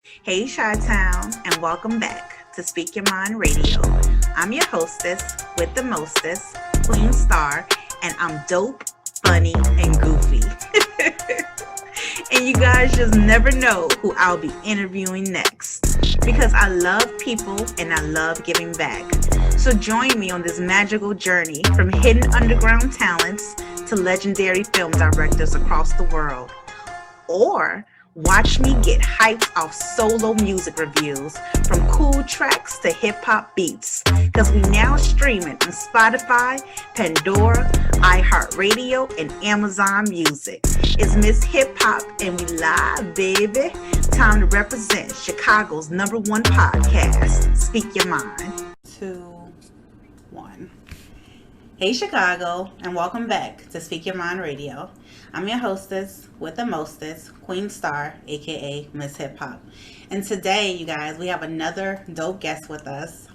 Hey, Chi-Town, and welcome back to Speak Your Mind Radio. I'm your hostess with the mostest, Queen Star, and I'm dope, funny, and goofy. And you guys just never know who I'll be interviewing next because I love people and I love giving back. So join me on this magical journey from hidden underground talents to legendary film directors across the world. Or watch me get hyped off solo music reviews from cool tracks to hip hop beats. Because we now streaming on Spotify, Pandora, iHeartRadio, and Amazon Music. It's Miss Hip Hop and we live, baby. Time to represent Chicago's #1 podcast. Speak Your Mind. 2, 1. Hey Chicago, and welcome back to Speak Your Mind Radio. I'm your hostess with the mostest, Queen Star, aka Miss Hip Hop. And today, you guys, we have another dope guest with us.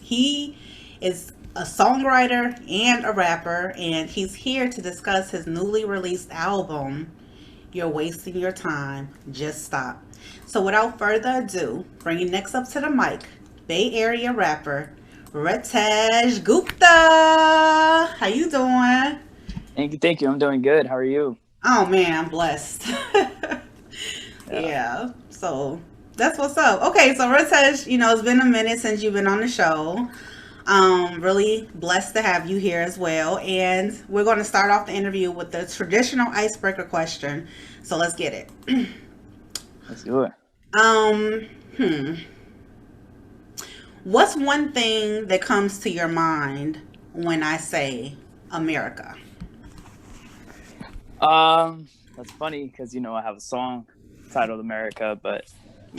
He is a songwriter and a rapper, and he's here to discuss his newly released album, You're Wasting Your Time, Just Stop. So without further ado, bringing next up to the mic, Bay Area rapper, Retesh Gupta. How you doing? Thank you. I'm doing good. How are you? Oh man, I'm blessed. Yeah. So that's what's up. Okay, so Retesh, it's been a minute since you've been on the show. Really blessed to have you here as well. And we're going to start off the interview with the traditional icebreaker question. So let's get it. Let's do it. What's one thing that comes to your mind when I say America? That's funny because I have a song titled America, but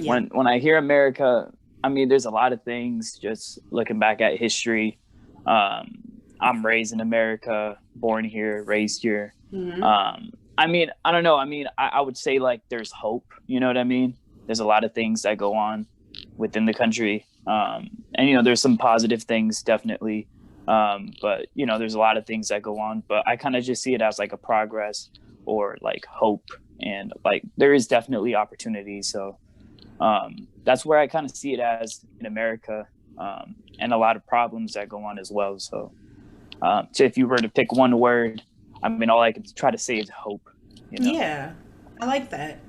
when I hear America, I mean, there's a lot of things. Just looking back at history, I'm raised in America, born here, raised here. Mm-hmm. I mean, I don't know. I mean, I would say like there's hope. You know what I mean? There's a lot of things that go on within the country, and there's some positive things definitely. But there's a lot of things that go on, but I kind of just see it as like a progress or like hope, and like there is definitely opportunity. So that's where I kind of see it as in America, and a lot of problems that go on as well. So if you were to pick one word, I mean, all I can try to say is hope. Yeah, I like that.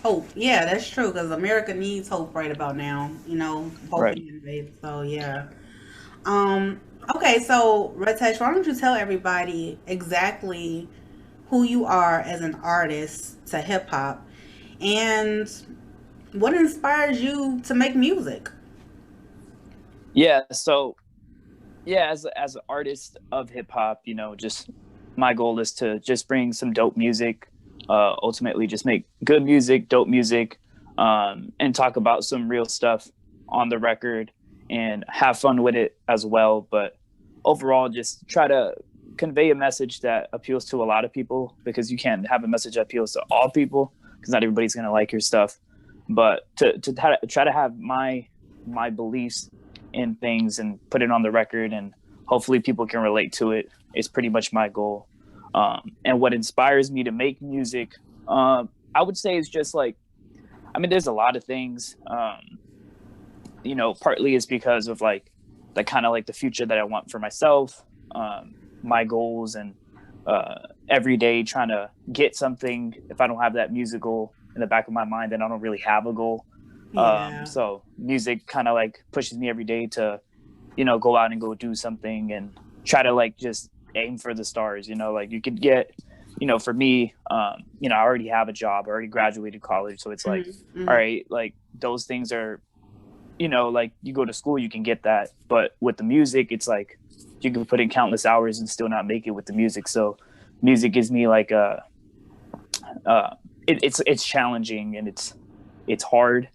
Hope. Yeah, that's true because America needs hope right about now. Hope Right. and innovate. So yeah. Okay, so Ritesh, why don't you tell everybody exactly who you are as an artist to hip hop and what inspires you to make music? Yeah. So yeah, as an artist of hip hop, just my goal is to just bring some dope music, ultimately just make good music, dope music, and talk about some real stuff on the record and have fun with it as well. But overall, just try to convey a message that appeals to a lot of people, because you can't have a message that appeals to all people because not everybody's going to like your stuff. But to try to have my beliefs in things and put it on the record, and hopefully people can relate to it, is pretty much my goal. And what inspires me to make music, I would say, is just like, I mean, there's a lot of things. Partly is because of like the kind of like the future that I want for myself, my goals, and every day trying to get something. If I don't have that musical in the back of my mind, then I don't really have a goal. Yeah. So music kind of like pushes me every day to, go out and go do something and try to like just aim for the stars. Like you could get, for me, I already have a job, I already graduated college. So it's like, Mm-hmm. all right, like those things are, like you go to school, you can get that. But with the music, it's like you can put in countless hours and still not make it with the music. So music gives me like it's challenging, and it's hard.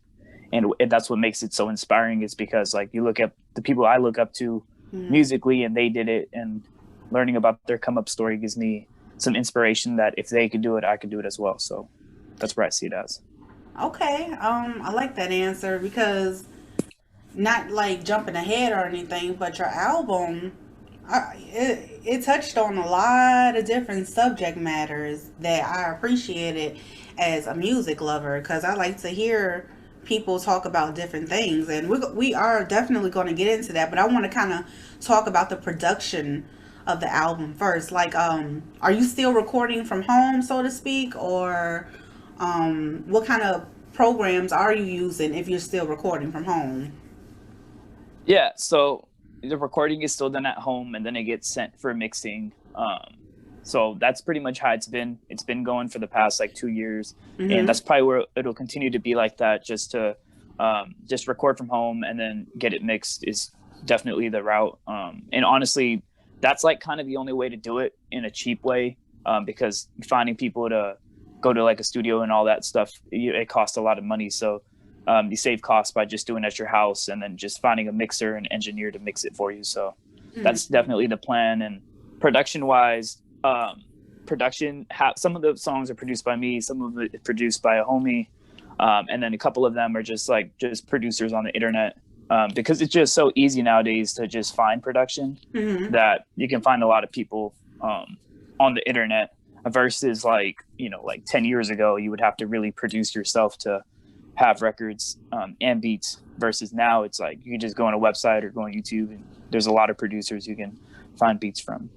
And that's what makes it so inspiring, is because like you look at the people I look up to musically, and they did it, and learning about their come up story gives me some inspiration that if they could do it, I could do it as well. So that's where I see it as. Okay. I like that answer because not like jumping ahead or anything, but your album, it touched on a lot of different subject matters that I appreciated as a music lover because I like to hear people talk about different things, and we are definitely going to get into that. But I want to kind of talk about the production of the album first. Like, are you still recording from home, so to speak, or what kind of programs are you using if you're still recording from home? Yeah, so the recording is still done at home, and then it gets sent for mixing. So that's pretty much how it's been. It's been going for the past like 2 years, and Mm-hmm. that's probably where it'll continue to be like that. Just to just record from home and then get it mixed is definitely the route. And honestly, that's like kind of the only way to do it in a cheap way, because finding people to go to like a studio and all that stuff, it costs a lot of money. So you save costs by just doing it at your house and then just finding a mixer and engineer to mix it for you. So that's definitely the plan. And production wise, some of the songs are produced by me, some of it is produced by a homie, and then a couple of them are just producers on the internet, because it's just so easy nowadays to just find production, Mm-hmm. that you can find a lot of people on the internet, versus like 10 years ago you would have to really produce yourself to have records and beats, versus now it's like you can just go on a website or go on YouTube and there's a lot of producers you can find beats from.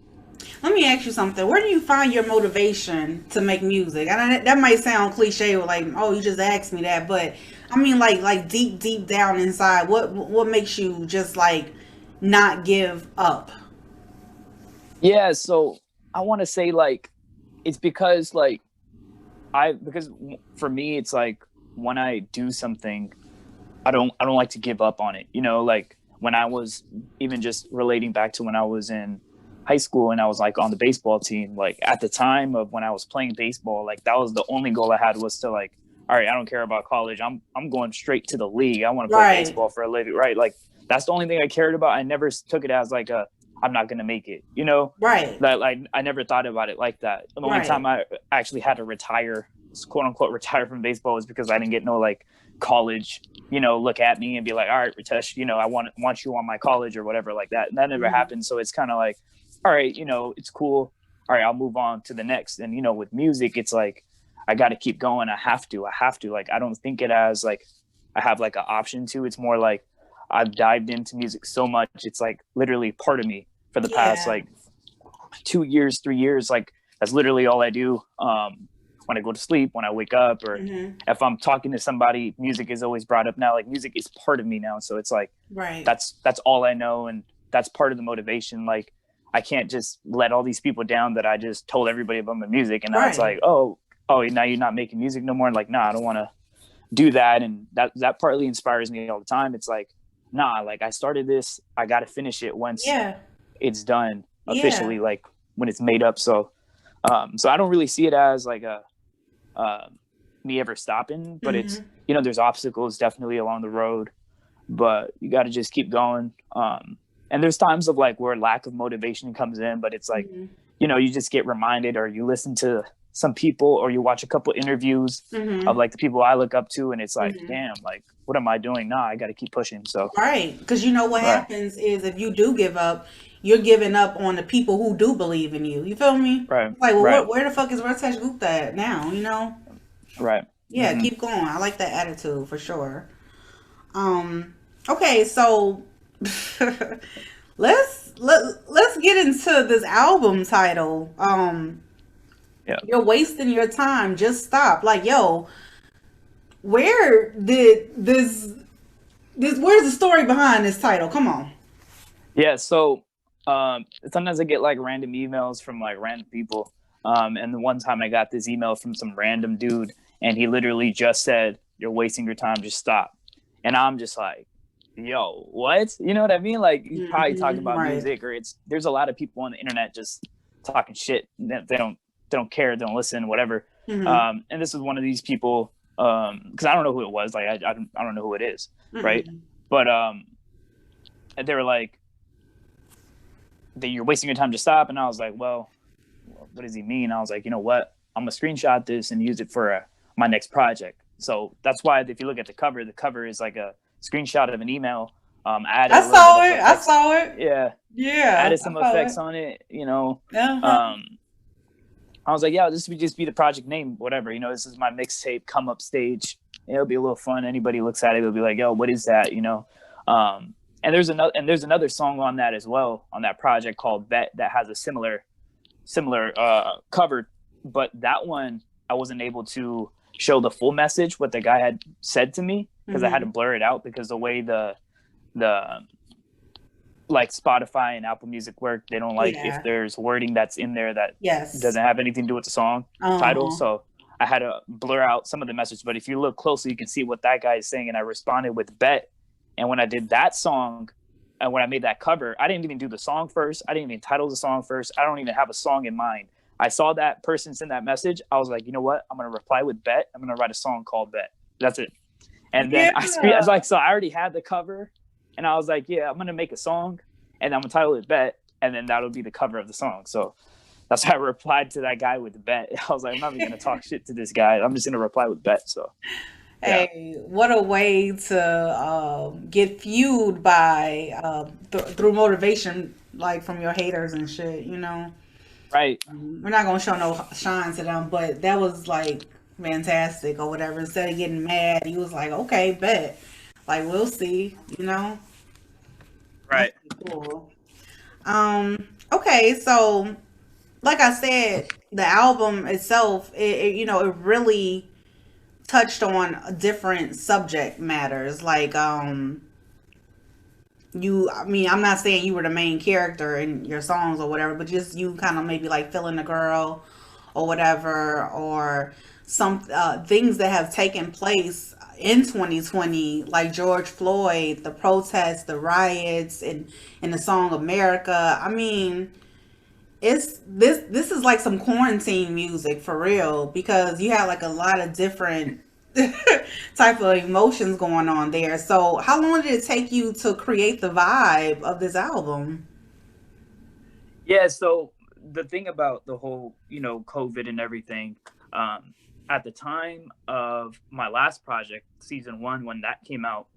Let me ask you something. Where do you find your motivation to make music? And that might sound cliche, or like, oh, you just asked me that, but I mean, like deep, deep down inside, what makes you just like not give up? Yeah, so I want to say like it's because because for me it's like when I do something, I don't like to give up on it. Like when I was, even just relating back to when I was in high school and I was like on the baseball team, like at the time of when I was playing baseball, like that was the only goal I had, was to like, all right, I don't care about college. I'm going straight to the league. I want to play Right, baseball for a living, right? Like that's the only thing I cared about. I never took it as like I'm not going to make it, right, that like I never thought about it like that. The only time right, I actually had to retire, quote unquote, retire from baseball was because I didn't get no like college, look at me and be like, all right, Retesh, I want you on my college or whatever like that. And that never mm-hmm. happened. So it's kind of like, all right, it's cool. All right, I'll move on to the next. And with music, it's like I got to keep going. I have to. Like I don't think it as like I have like an option to. It's more like I've dived into music so much. It's like literally part of me for the past Yeah, like 2 years, 3 years. Like that's literally all I do. When I go to sleep, when I wake up, or mm-hmm. if I'm talking to somebody, music is always brought up now. Like music is part of me now. So it's like Right, that's all I know, and that's part of the motivation. Like I can't just let all these people down that I just told everybody about my music, and now it's right. like, oh, now you're not making music no more. Like, nah, I don't want to do that. And that partly inspires me all the time. It's like, nah, like I started this, I got to finish it once Yeah, it's done yeah. officially, like when it's made up. So so I don't really see it as like a uh, me ever stopping, but it's, Mm-hmm. there's obstacles definitely along the road, but you got to just keep going. And there's times of like where lack of motivation comes in, but it's like, Mm-hmm. you just get reminded, or you listen to some people, or you watch a couple interviews of Mm-hmm. like the people I look up to, and it's like, Mm-hmm. damn, like what am I doing? Nah, I got to keep pushing. So, Right, because you know what right, happens is if you do give up, you're giving up on the people who do believe in you. You feel me? right, It's like, well, right, where the fuck is Retesh Gupta at now? You know? right. Yeah, Hmm. keep going. I like that attitude for sure. Um, okay, so let's get into this album title. Yeah. You're wasting your time. Just stop. Like, yo, where did this? Where's the story behind this title? Come on. Yeah. So sometimes I get like random emails from like random people. And the one time I got this email from some random dude, and he literally just said, "You're wasting your time. Just stop." And I'm just like, "Yo, what?" You know what I mean? Like he's probably talking Hmm. about Right. music, or there's a lot of people on the internet just talking shit. They don't care. They don't listen. Whatever. Hmm. And this is one of these people. Because I don't know who it was. Like I don't know who it is, right? Hmm. But they were like, that you're wasting your time to stop. And I was like, well, what does he mean? I was like, you know what? I'm gonna screenshot this and use it for my next project. So that's why if you look at the cover is like a screenshot of an email. I added I a little bit saw of it. I effects. saw it. Yeah, Yeah, added I some saw it. effects on it. Uh-huh. Um, I was like, yeah, this would just be the project name, whatever. This is my mixtape come up stage. It'll be a little fun. Anybody looks at it, they'll be like, yo, what is that? And there's another song on that as well, on that project called Bet, that has a similar cover, but that one I wasn't able to show the full message, what the guy had said to me, because I had to blur it out, because the way the like Spotify and Apple Music work, they don't like if there's wording that's in there that doesn't have anything to do with the song title. So I had to blur out some of the message. But if you look closely, you can see what that guy is saying. And I responded with Bet. And when I did that song, and when I made that cover, I didn't even do the song first. I didn't even title the song first. I don't even have a song in mind. I saw that person send that message. I was like, you know what? I'm going to reply with Bet. I'm going to write a song called Bet. That's it. And then I was like, so I already had the cover. And I was like, yeah, I'm going to make a song and I'm going to title it Bet. And then that'll be the cover of the song. So that's how I replied to that guy with the Bet. I was like, I'm not even going to talk shit to this guy. I'm just going to reply with Bet. So, yeah. Hey, what a way to get fueled by through motivation, like from your haters and shit, you know? Right. We're not going to show no shine to them, but that was like fantastic or whatever. Instead of getting mad, he was like, okay, bet. Like, we'll see, you know? Right. Cool. Okay, so like I said, the album itself, it really touched on different subject matters. Like, I'm not saying you were the main character in your songs or whatever, but just you kind of maybe like feeling the girl or whatever, or some things that have taken place in 2020, like George Floyd, the protests, the riots, and in the song America. I mean, it's this is like some quarantine music for real, because you have like a lot of different type of emotions going on there. So how long did it take you to create the vibe of this album? Yeah, so the thing about the whole, COVID and everything, at the time of my last project, season 1, when that came out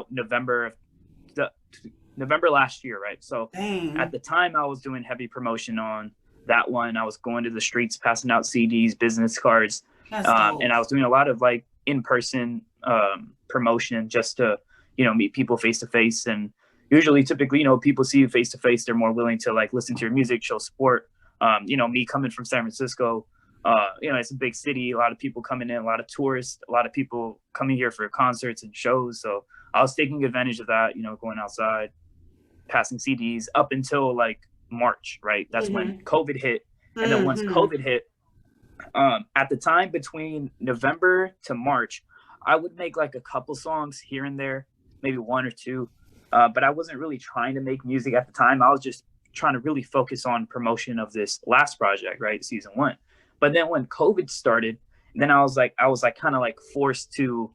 November last year, right? So Dang. At the time I was doing heavy promotion on that one. I was going to the streets, passing out CDs, business cards, That's dope. and I was doing a lot of like in-person promotion, just to meet people face to face. And usually, typically, people see you face to face, they're more willing to like listen to your music, show support. Me coming from San Francisco, it's a big city, a lot of people coming in, a lot of tourists, a lot of people coming here for concerts and shows. So I was taking advantage of that, going outside, passing CDs up until like March, right? That's when COVID hit. And then once COVID hit, at the time between November to March, I would make like a couple songs here and there, maybe one or two. But I wasn't really trying to make music at the time. I was just trying to really focus on promotion of this last project, right? Season 1. But then when COVID started, then I was kind of like forced to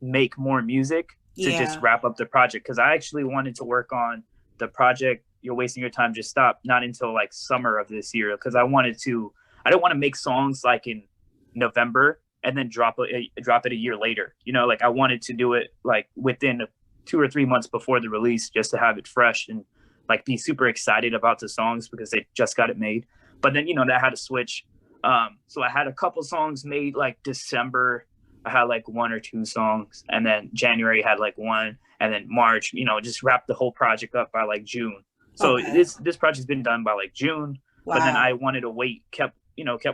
make more music to just wrap up the project. Cause I actually wanted to work on the project You're Wasting Your Time, Just Stop, not until like summer of this year. Cause I didn't want to make songs like in November and then drop it a year later. Like I wanted to do it like within 2 or 3 months before the release, just to have it fresh and like be super excited about the songs because they just got it made. But then, that had to switch. So I had a couple songs made like December. I had like 1 or 2 songs, and then January had like 1, and then March, just wrapped the whole project up by like June. So this project's been done by like June. Wow. But then I wanted to wait, kept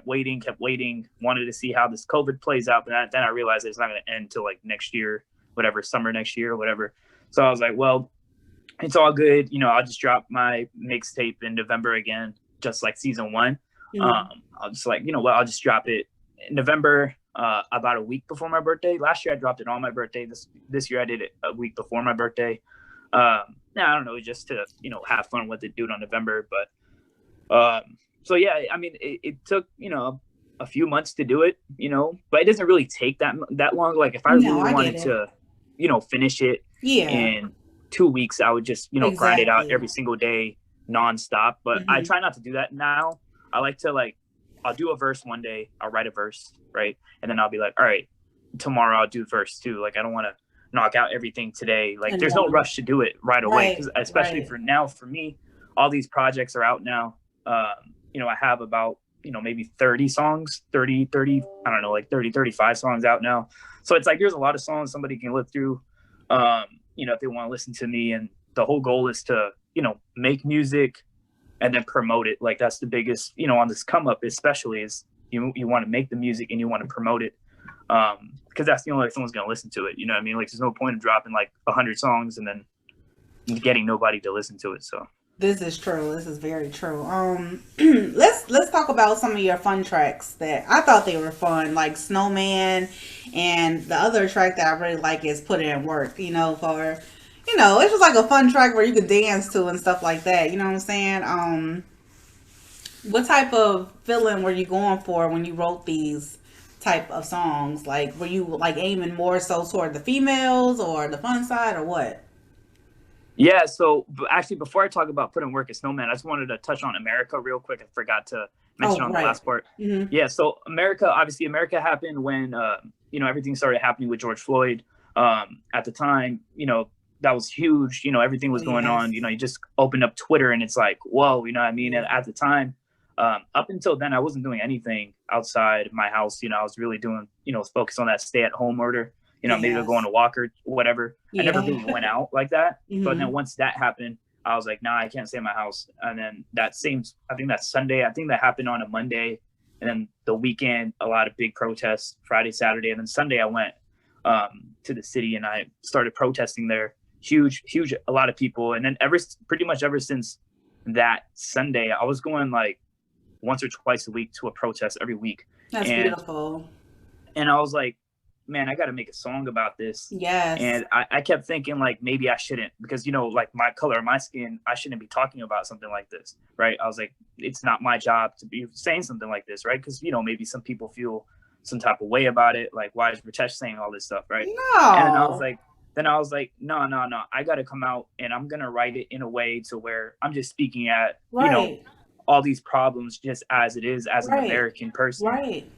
waiting, wanted to see how this COVID plays out. But then I realized it's not going to end till like next year, whatever, summer next year or whatever. So I was like, well, it's all good. I'll just drop my mixtape in November again, just like season 1. I'll just like, I'll just drop it in November, about a week before my birthday. Last year I dropped it on my birthday. This year I did it a week before my birthday. I don't know, just to, have fun with it, do it on November. But, so yeah, I mean, it took, a few months to do it, but it doesn't really take that long. Like if I really wanted to, finish it in 2 weeks, I would just, grind it out every single day nonstop. But I try not to do that now. I like to I'll do a verse one day, I'll write a verse, right? And then I'll be like, all right, tomorrow I'll do verse 2. Like I don't want to knock out everything today. Like there's no rush to do it right away. Cause especially for me, all these projects are out now. I have about, maybe 30 songs, 30, I don't know, like 30, 35 songs out now. So it's like, there's a lot of songs somebody can look through, if they want to listen to me. And the whole goal is to, make music and then promote it. Like that's the biggest, on this come up, especially is you want to make the music and you want to promote it. Cause that's the only way someone's going to listen to it. You know what I mean? Like there's no point in dropping like 100 songs and then getting nobody to listen to it. So this is true. This is very true. Let's talk about some of your fun tracks that I thought they were fun, like Snowman, and the other track that I really like is Put In Work. It's just like a fun track where you could dance to and stuff like that. You know what I'm saying? What type of feeling were you going for when you wrote these type of songs? Like, were you like aiming more so toward the females or the fun side or what? Yeah, so actually, before I talk about Put In Work and Snowman, I just wanted to touch on America real quick. I forgot to mention on the last part. Mm-hmm. Yeah, so America happened when, everything started happening with George Floyd. At the time, that was huge. Everything was going on. You just opened up Twitter and it's like, whoa, you know what I mean? And at the time, up until then, I wasn't doing anything outside my house. I was really doing, focus on that stay-at-home order. Maybe go on a walk or whatever. I never really went out like that. Mm-hmm. But then once that happened, I was like, nah, I can't stay in my house. And then I think that Sunday, I think that happened on a Monday. And then the weekend, a lot of big protests, Friday, Saturday. And then Sunday, I went to the city and I started protesting there. Huge, a lot of people. And then pretty much ever since that Sunday, I was going like once or twice a week to a protest every week. That's beautiful. And I was like, man, I got to make a song about this. Yes. And I kept thinking like, maybe I shouldn't, because, like my color, my skin, I shouldn't be talking about something like this. Right. I was like, it's not my job to be saying something like this. Right. Because, maybe some people feel some type of way about it. Like, why is Retesh saying all this stuff? Right. No. And I was like, no, I got to come out and I'm going to write it in a way to where I'm just speaking at, all these problems just as it is as an American person,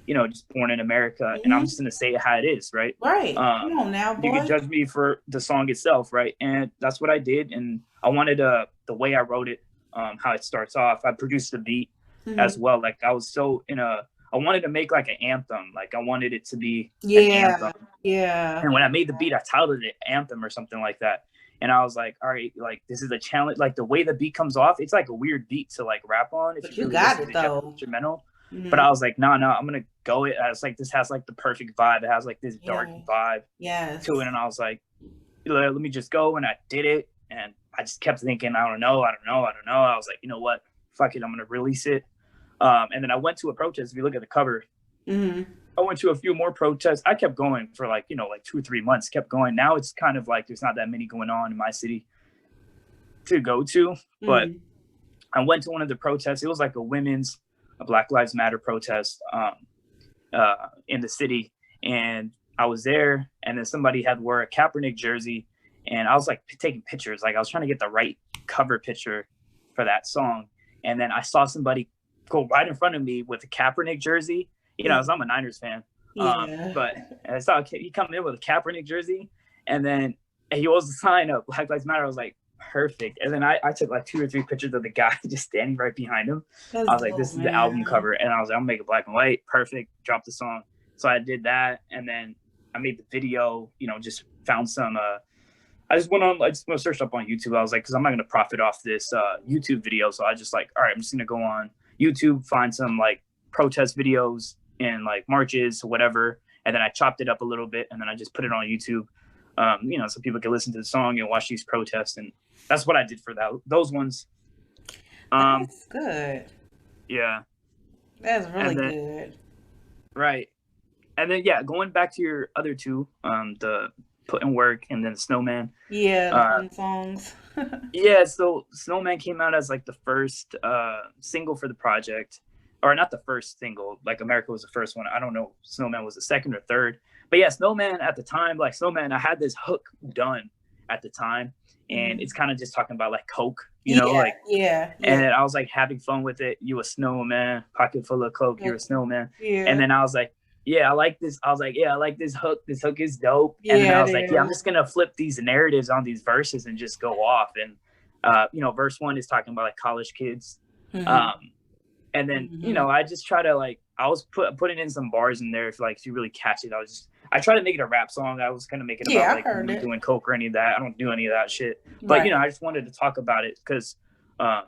just born in America. Mm-hmm. And I'm just going to say it how it is. Right. Right. Come on now, boy. You can judge me for the song itself. Right. And that's what I did. And I wanted the way I wrote it, how it starts off. I produced the beat as well. Like I was so I wanted to make like an anthem. Like I wanted it to be an anthem. Yeah. And when I made the beat, I titled it Anthem or something like that. And I was like, all right, like this is a challenge. Like the way the beat comes off, it's like a weird beat to like rap on. But you got it though. Instrumental. Mm-hmm. But I was like, no, I'm gonna go it. I was like, this has like the perfect vibe. It has like this dark vibe to it. And I was like, let me just go. And I did it. And I just kept thinking, I don't know. I was like, you know what? Fuck it. I'm gonna release it. And then I went to a protest. If you look at the cover, I went to a few more protests. I kept going for like 2 or 3 months, kept going. Now it's kind of like there's not that many going on in my city to go to. But I went to one of the protests. It was like a Black Lives Matter protest in the city. And I was there, and then somebody had wore a Kaepernick jersey. And I was like taking pictures. Like I was trying to get the right cover picture for that song. And then I saw somebody go right in front of me with a Kaepernick jersey. As I'm a Niners fan, but I saw he come in with a Kaepernick jersey, and then he holds the sign up Black Lives Matter. I was like, perfect. And then I took like 2 or 3 pictures of the guy just standing right behind him. I was like, this is the album cover, and I was like, I'm gonna make it black and white, perfect. Drop the song. So I did that, and then I made the video. Just found some. I just searched up on YouTube. I was like, because I'm not gonna profit off this YouTube video, so I just like, all right, I'm just gonna go on YouTube, find some like protest videos and like marches or whatever, and then I chopped it up a little bit, and then I just put it on YouTube, so people can listen to the song and watch these protests. And that's what I did for those ones. That's good. Yeah, that's really good. Right. And then going back to your other two, the Put In Work and then Snowman. Yeah, fun songs. Yeah, so Snowman came out as like the first single for the project. Or not the first single, like America was the first one. I don't know, Snowman was the second or third. But yeah, Snowman at the time, like Snowman, I had this hook done at the time. And it's kind of just talking about like Coke, And I was like having fun with it. You a snowman, pocket full of Coke, you're a snowman. Yeah. And then I was like, I like this. I was like, I like this hook. This hook is dope. And then I was like, I'm just going to flip these narratives on these verses and just go off. And, verse 1 is talking about like college kids. And then, I just try to like, I was putting in some bars in there if you really catch it. I try to make it a rap song. I was going to make it about like doing coke or any of that. I don't do any of that shit. But, I just wanted to talk about it because how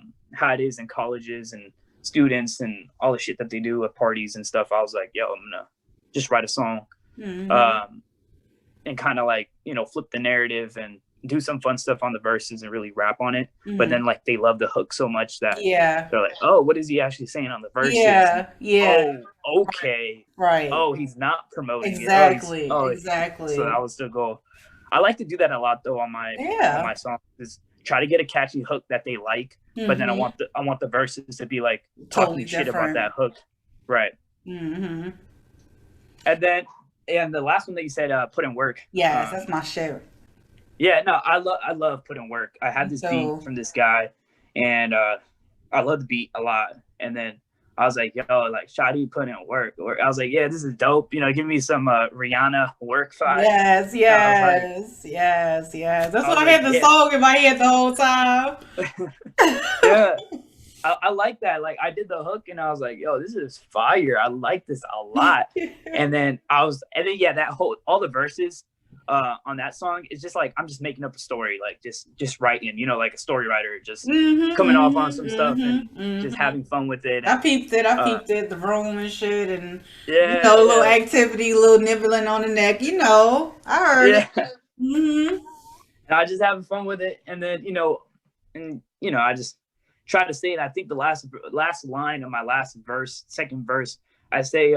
it is in colleges and students and all the shit that they do at parties and stuff. I was like, yo, I'm going to just write a song and kind of like, flip the narrative and do some fun stuff on the verses and really rap on it. But then like they love the hook so much that they're like, oh, what is he actually saying on the verses? Oh, okay, right. Oh, he's not promoting exactly it. Exactly. So that was the goal. I like to do that a lot though on my songs, is try to get a catchy hook that they like, but then I want the verses to be like talking shit about that hook, right? And then the last one that you said, put in work. Yes, that's my shit. Yeah, no, I love putting work. I had this beat from this guy, and I love the beat a lot. And then I was like, yo, like, Shawty put in work. Or I was like, yeah, this is dope. Give me some Rihanna work vibe. Yes. That's why I had the song in my head the whole time. Yeah. I like that. Like, I did the hook, and I was like, yo, this is fire. I like this a lot. and then that whole, all the verses on that song is just like, I'm just making up a story, like just writing, like a story writer, just coming off on some stuff and just having fun with it. I peeped it, the room and shit, and a little activity, a little nibbling on the neck, I heard it. And I just having fun with it, and then I just try to say it. I think the last line of my second verse, I say,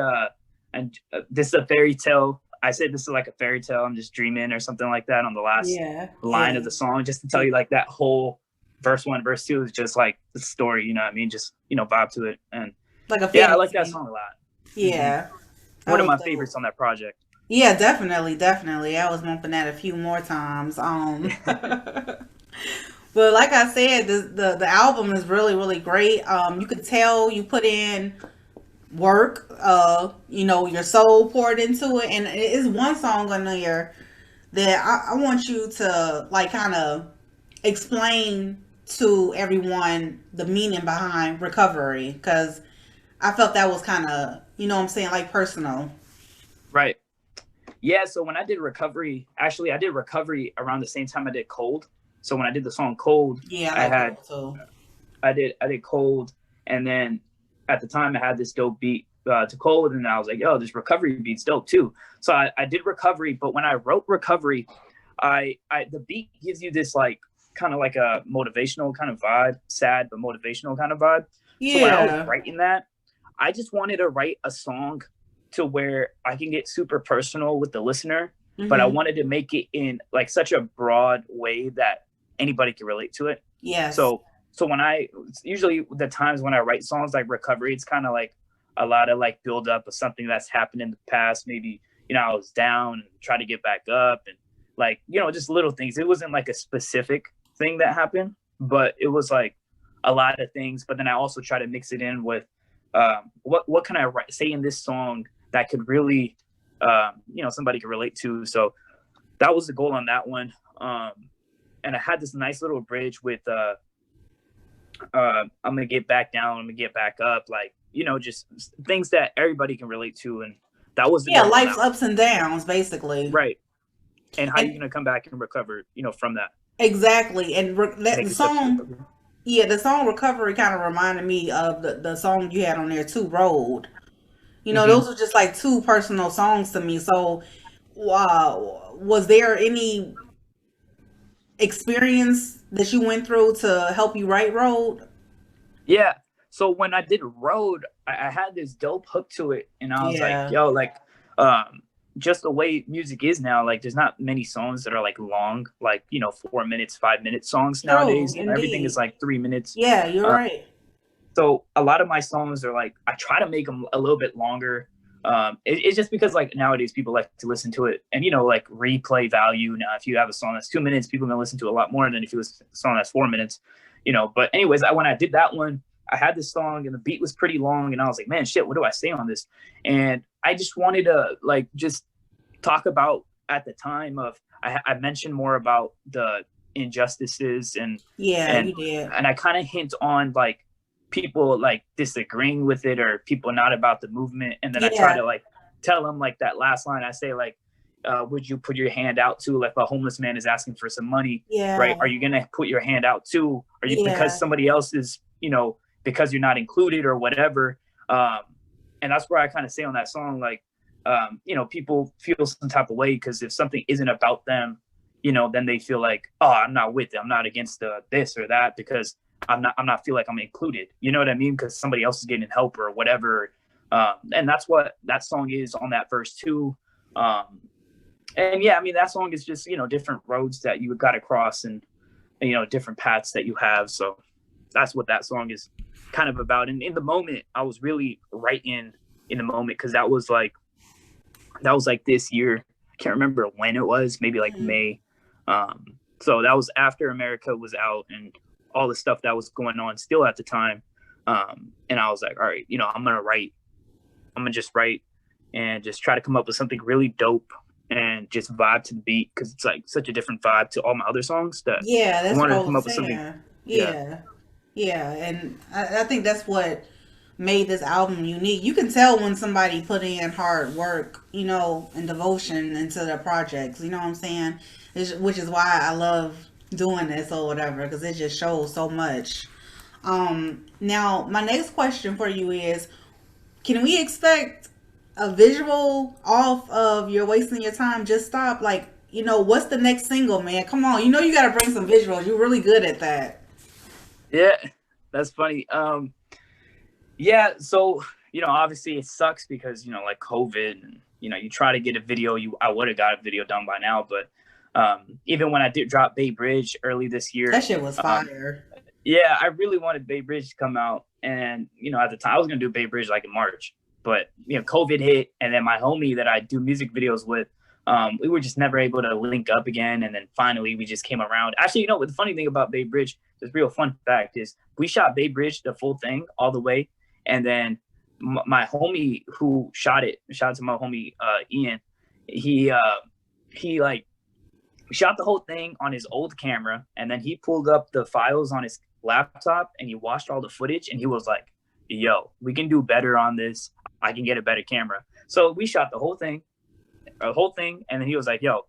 and this is a fairy tale. I said this is like a fairy tale. I'm just dreaming or something like that on the last line of the song, just to tell you like that whole verse 1, verse 2 is just like the story. You know what I mean? Just vibe to it, and like I like that song a lot. Yeah, one of my favorites on that project. Yeah, definitely. I was bumping that a few more times. But like I said, the album is really, really great. You could tell you put in work, your soul poured into it, and it is one song on there that I want you to like kind of explain to everyone the meaning behind recovery, because I felt that was kind of, like personal. Right. Yeah. So when I did recovery, actually I did recovery around the same time I did cold. So when I did the song Cold, I did Cold, and then at the time I had this dope beat to Cold, and I was like, yo, this recovery beat's dope too. So I did recovery, but when I wrote recovery, the beat gives you this like kind of like a motivational kind of vibe, sad but motivational kind of vibe. Yeah. So when I was writing that, I just wanted to write a song to where I can get super personal with the listener, but I wanted to make it in like such a broad way that anybody can relate to it. Yeah. So when usually the times when I write songs like recovery, it's kind of like a lot of like build up of something that's happened in the past. Maybe, I was down and try to get back up, and like, just little things. It wasn't like a specific thing that happened, but it was like a lot of things. But then I also try to mix it in with what can I say in this song that could really, somebody could relate to. So that was the goal on that one. And I had this nice little bridge with I'm gonna get back down, I'm gonna get back up, like, just things that everybody can relate to. And that was the life's ups and downs, basically. Right. And how you're gonna come back and recover, from that. Exactly. And the song Recovery kind of reminded me of the song you had on there too, Road. Those are just like two personal songs to me. So was there any experience that you went through to help you write Road? Yeah. So when I did Road, I had this dope hook to it, and I was like, yo, like, just the way music is now, like, there's not many songs that are like long, like, 4 minutes, 5 minute songs nowadays. Everything is like 3 minutes. Yeah, you're right. So a lot of my songs are like, I try to make them a little bit longer. It's just because like nowadays people like to listen to it and, like replay value. Now, if you have a song that's 2 minutes, people are going to listen to it a lot more than if it was a song that's 4 minutes, but anyways, when I did that one, I had this song and the beat was pretty long, and I was like, man, shit, what do I say on this? And I just wanted to like, just talk about at the time of, I mentioned more about the injustices and you did. And I kind of hint on like people like disagreeing with it or people not about the movement. And then I try to like tell them like that last line. I say like, would you put your hand out to, like, a homeless man is asking for some money, right? Are you gonna put your hand out too? Are you because somebody else is, you know, because you're not included or whatever? And that's where I kind of say on that song, like, you know, people feel some type of way because if something isn't about them, you know, then they feel like, oh, I'm not with it. I'm not against this or that because I'm not feel like I'm included. You know what I mean? Because somebody else is getting help or whatever. And that's what that song is on that verse too. And yeah, I mean, that song is just, you know, different roads that you got to cross and, you know, different paths that you have. So that's what that song is kind of about. And in the moment, I was really right in the moment because that was like this year. I can't remember when it was, maybe like May. So that was after America was out and all the stuff that was going on still at the time. And I was like, all right, you know, I'm gonna just write and just try to come up with something really dope and just vibe to the beat because it's like such a different vibe to all my other songs that that's I wanted what to come up with something. And I think that's what made this album unique. You can tell when somebody put in hard work, you know, and devotion into their projects, you know what I'm saying? Which is why I love doing this or whatever, because it just shows so much. Now my next question for you is, can we expect a visual off of You're Wasting Your Time, Just Stop? Like, you know, what's the next single, man? Come on, you know you got to bring some visuals. You're really good at that. Yeah, that's funny. Yeah, so, you know, obviously it sucks because, you know, like COVID and, you know, you try to get a video, I would have got a video done by now, but even when I did drop Bay Bridge early this year, that shit was fire. Yeah, I really wanted Bay Bridge to come out, and, you know, at the time I was gonna do Bay Bridge like in March, but, you know, COVID hit, and then my homie that I do music videos with, we were just never able to link up again, and then finally we just came around. Actually, you know what the funny thing about Bay Bridge, this real fun fact is, we shot Bay Bridge the full thing all the way, and then my homie who shot it, shout out to my homie Ian, he like shot the whole thing on his old camera, and then he pulled up the files on his laptop and he watched all the footage and he was like, yo, we can do better on this. I can get a better camera. So we shot the whole thing, and then he was like, yo,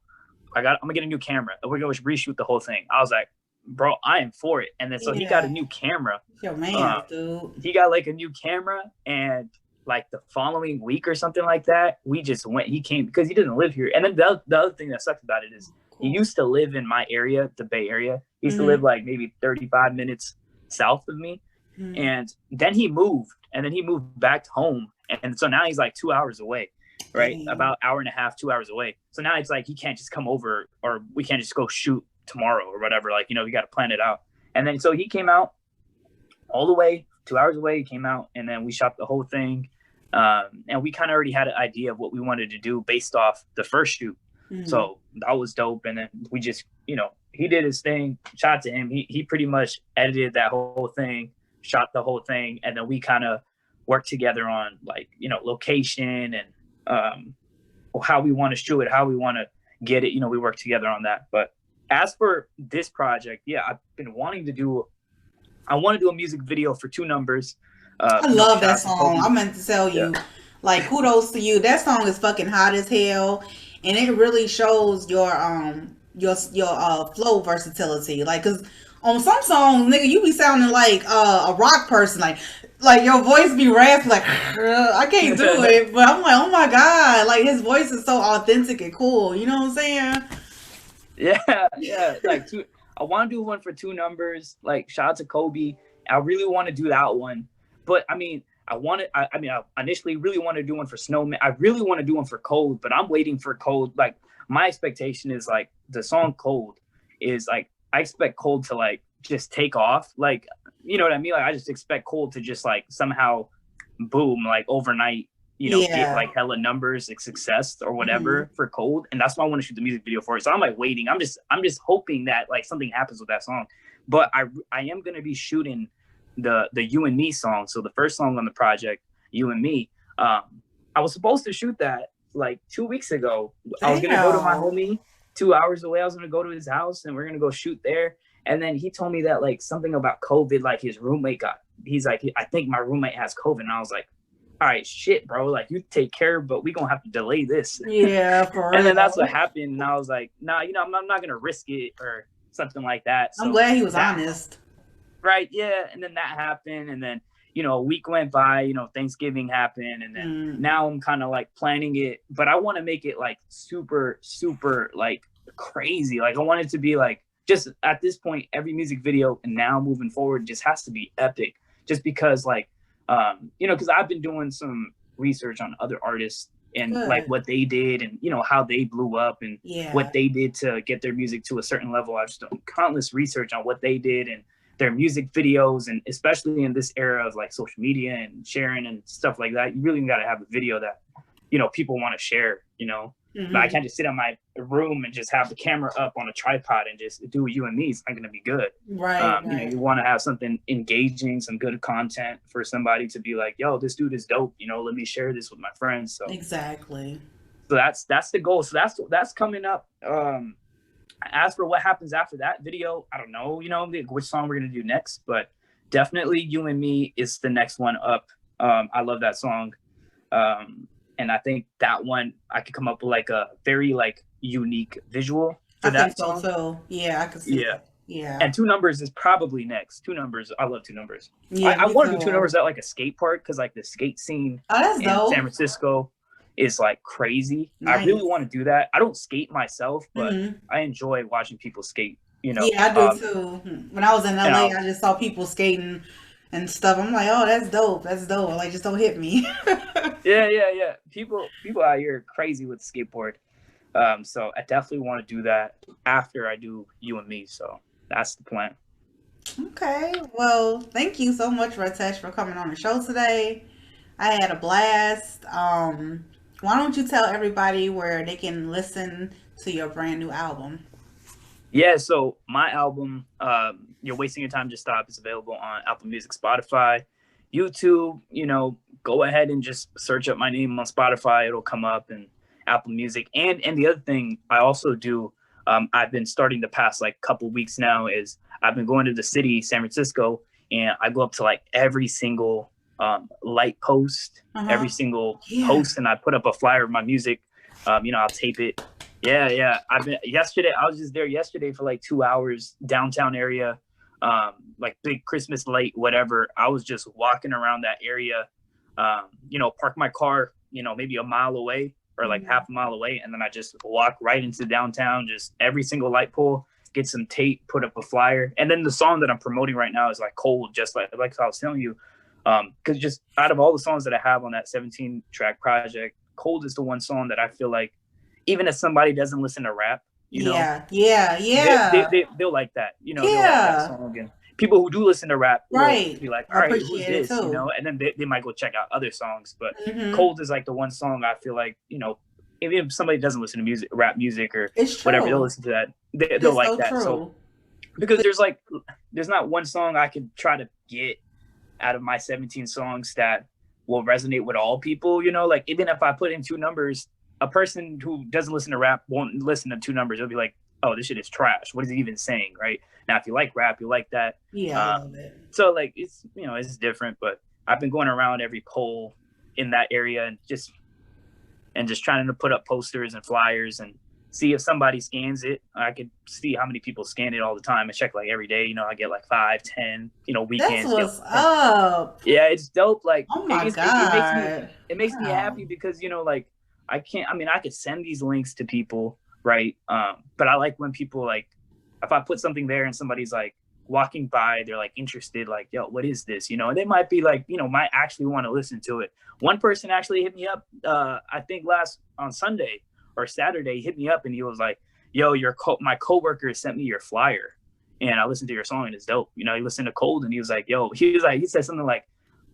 I'm gonna get a new camera and we're gonna reshoot the whole thing. I was like, bro, I am for it. And then so he got a new camera. Yo, man, dude. He got like a new camera, and like the following week or something like that, we just went. He came because he didn't live here. And then the other thing that sucks about it is he used to live in my area, the Bay Area. He used to live like maybe 35 minutes south of me. And then he moved, and then he moved back home. And so now he's like 2 hours away, right? About hour and a half, 2 hours away. So now it's like he can't just come over, or we can't just go shoot tomorrow or whatever. Like, you know, we got to plan it out. And then so he came out all the way 2 hours away. He came out, and then we shot the whole thing. And we kind of already had an idea of what we wanted to do based off the first shoot. So that was dope. And then we just, you know, he did his thing. Shout out to him. He pretty much edited that whole thing, shot the whole thing, and then we kind of worked together on, like, you know, location and how we want to shoot it, how we want to get it. You know, we worked together on that. But as for this project, yeah, I've been wanting to do. I want to do a music video for 2 Numbers. I love that song. I meant to tell you, like, kudos to you. That song is fucking hot as hell, and it really shows your flow versatility. Like, cause on some songs, nigga, you be sounding like a rock person, like your voice be raspy, like I can't do it. But I'm like, oh my god, like his voice is so authentic and cool. You know what I'm saying? Yeah. Like, I want to do one for 2 Numbers. Like, shout out to Kobe. I really want to do that one. But I mean, I initially really want to do one for Snowman. I really want to do one for Cold, but I'm waiting for Cold. Like, my expectation is like the song Cold is like, I expect Cold to like just take off. Like, you know what I mean? Like, I just expect Cold to just like somehow boom, like overnight, you know, get like hella numbers, like success or whatever for Cold. And that's why I want to shoot the music video for it. So I'm like waiting. I'm just hoping that like something happens with that song. But I am going to be shooting the You and Me song. So the first song on the project, You and Me, I was supposed to shoot that like 2 weeks ago. I was going to go to my homie 2 hours away. I was going to go to his house and we're going to go shoot there. And then he told me that like something about COVID, like his roommate got he's like, I think my roommate has COVID. And I was like, all right, shit, bro. Like, you take care, but we gonna have to delay this. Yeah, for real. And then that's what happened. And I was like, nah, you know, I'm not gonna risk it or something like that. So I'm glad he was honest. Right. Yeah. And then that happened. And then, you know, a week went by, you know, Thanksgiving happened. And then now I'm kind of like planning it, but I want to make it like super, super like crazy. Like I want it to be like, just at this point, every music video and now moving forward just has to be epic, just because like, you know, because I've been doing some research on other artists and like what they did and, you know, how they blew up and what they did to get their music to a certain level. I've just done countless research on what they did and their music videos, and especially in this era of like social media and sharing and stuff like that, you really got to have a video that, you know, people want to share, you know. But I can't just sit in my room and just have the camera up on a tripod and just do you and me. It's not going to be good. Right. You know, you want to have something engaging, some good content for somebody to be like, yo, this dude is dope. You know, let me share this with my friends. So exactly. So that's the goal. So that's coming up. As for what happens after that video, I don't know, you know, which song we're going to do next, but definitely You and Me is the next one up. I love that song. And I think that one, I could come up with like a very like unique visual for that song. So yeah, I could see that. Yeah. And Two Numbers is probably next. Two Numbers, I love Two Numbers. Yeah, I want to do Two Numbers at like a skate park, because like the skate scene in San Francisco is like crazy. Nice. I really want to do that. I don't skate myself, but I enjoy watching people skate, you know. Yeah, I do too. When I was in LA, I just saw people skating and stuff. I'm like, oh, that's dope. That's dope. Like, just don't hit me. Yeah. People out here are crazy with the skateboard. So I definitely want to do that after I do You and Me. So that's the plan. Okay. Well, thank you so much, Retesh, for coming on the show today. I had a blast. Why don't you tell everybody where they can listen to your brand new album? Yeah, so my album, You're Wasting Your Time, Just Stop, is available on Apple Music, Spotify, YouTube. You know, go ahead and just search up my name on Spotify. It'll come up, and Apple Music. And the other thing I also do, I've been starting the past like couple weeks now, is I've been going to the city, San Francisco, and I go up to like every single light post, every single post, and I put up a flyer of my music. You know, I'll tape it. Yeah. I was just there yesterday for like 2 hours, downtown area, like big Christmas light, whatever. I was just walking around that area, you know, park my car, you know, maybe a mile away or like half a mile away. And then I just walk right into downtown, just every single light pole, get some tape, put up a flyer. And then the song that I'm promoting right now is like Cold, just like I was telling you. Because just out of all the songs that I have on that 17-track project, Cold is the one song that I feel like, even if somebody doesn't listen to rap, you know, they'll like that, you know, they'll like that song. And people who do listen to rap will be like, all right, who's this, you know, and then they might go check out other songs. But Cold is like the one song I feel like, you know, even if somebody doesn't listen to rap music or whatever, they'll listen to that. They'll like that. So because there's not one song I could try to get out of my 17 songs that will resonate with all people, you know, like even if I put in Two Numbers, a person who doesn't listen to rap won't listen to Two Numbers. They'll be like, oh, this shit is trash. What is it even saying? Right now, if you like rap, you like that. Yeah. I love it. So like, it's, you know, it's different, but I've been going around every pole in that area and just trying to put up posters and flyers and see if somebody scans it. I could see how many people scan it all the time. I check like every day, you know, I get like 5, 10, you know, weekends. That's what's up. Yeah, it's dope. Like, oh my God. It makes me happy because, you know, like I could send these links to people, right? But I like when people, like, if I put something there and somebody's like walking by, they're like interested, like, yo, what is this? You know, and they might be like, you know, might actually want to listen to it. One person actually hit me up, I think on Sunday or Saturday, hit me up and he was like, yo, my coworker sent me your flyer and I listened to your song and it's dope. You know, he listened to Cold and he was like, yo, he said something like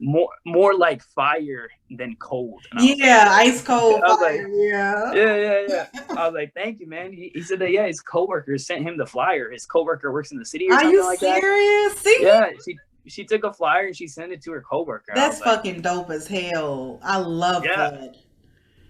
more like fire than cold. Ice cold. I was like, yeah. I was like, thank you, man. He said that, his coworker sent him the flyer. His coworker works in the city or something like that. Are you serious? See? Yeah, she took a flyer and she sent it to her coworker. That's fucking dope as hell. I love that.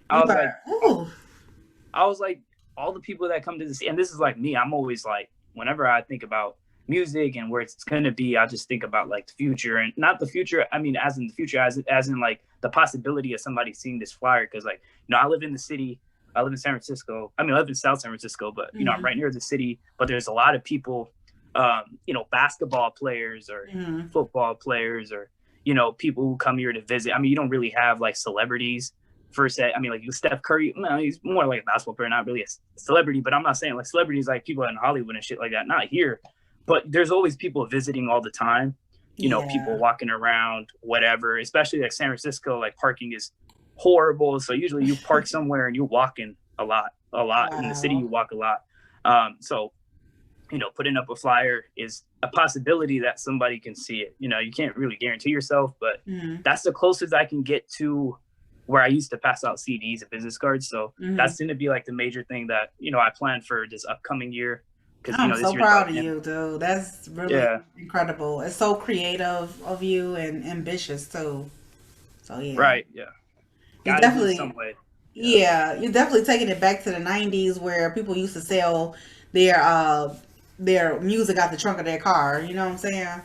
I was like, all the people that come to this, and this is like me, I'm always like, whenever I think about music and where it's going to be, I just think about like the future, and not the future. I mean, as in the future, as in like the possibility of somebody seeing this flyer. Cause like, you know, I live in the city, I live in San Francisco. I mean, I live in South San Francisco, but you know, I'm right near the city, but there's a lot of people, you know, basketball players or football players, or, you know, people who come here to visit. I mean, you don't really have like celebrities per se. I mean, like Steph Curry, no, he's more like a basketball player, not really a celebrity, but I'm not saying like celebrities like people in Hollywood and shit like that, not here. But there's always people visiting all the time, you know, people walking around, whatever, especially like San Francisco, like parking is horrible. So usually you park somewhere and you're walking a lot. Wow. In the city, you walk a lot. So, you know, putting up a flyer is a possibility that somebody can see it. You know, you can't really guarantee yourself, but that's the closest I can get to where I used to pass out CDs and business cards. So that's going to be like the major thing that, you know, I plan for this upcoming year. I'm so proud of you, dude. That's really incredible. It's so creative of you and ambitious too. So yeah. Right. Yeah. You definitely, some way. Yeah, you're definitely taking it back to the '90s where people used to sell their music out the trunk of their car. You know what I'm saying?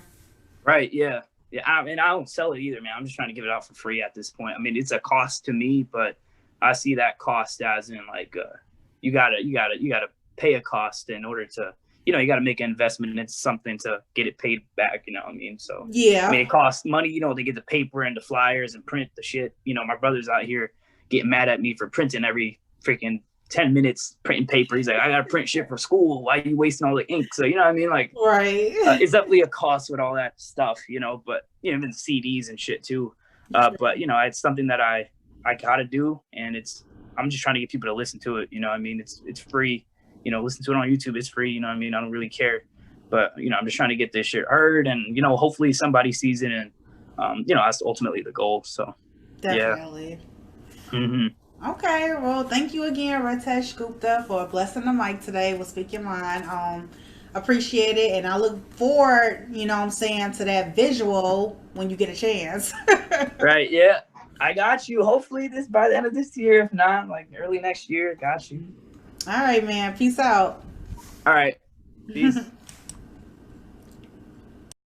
Right. Yeah. Yeah. I mean, I don't sell it either, man. I'm just trying to give it out for free at this point. I mean, it's a cost to me, but I see that cost as in like, you gotta pay a cost in order to, you know, you got to make an investment into something to get it paid back, you know what I mean? So, yeah, I mean, it costs money, you know, to get the paper and the flyers and print the shit. You know, my brother's out here getting mad at me for printing every freaking 10 minutes, printing paper. He's like, I got to print shit for school. Why are you wasting all the ink? So, you know what I mean? Like, right. It's definitely a cost with all that stuff, you know, but, you know, even CDs and shit too. But, you know, it's something that I got to do, and I'm just trying to get people to listen to it. You know what I mean? It's free. You know, listen to it on YouTube. It's free. You know what I mean? I don't really care. But, you know, I'm just trying to get this shit heard, and, you know, hopefully somebody sees it, and, you know, that's ultimately the goal. So, definitely. Yeah. Okay. Well, thank you again, Retesh Gupta, for blessing the mic today with Speak Your Mind. Appreciate it. And I look forward, you know what I'm saying, to that visual when you get a chance. Right. Yeah. I got you. Hopefully by the end of this year. If not, like early next year, got you. All right, man. Peace out. All right. Peace.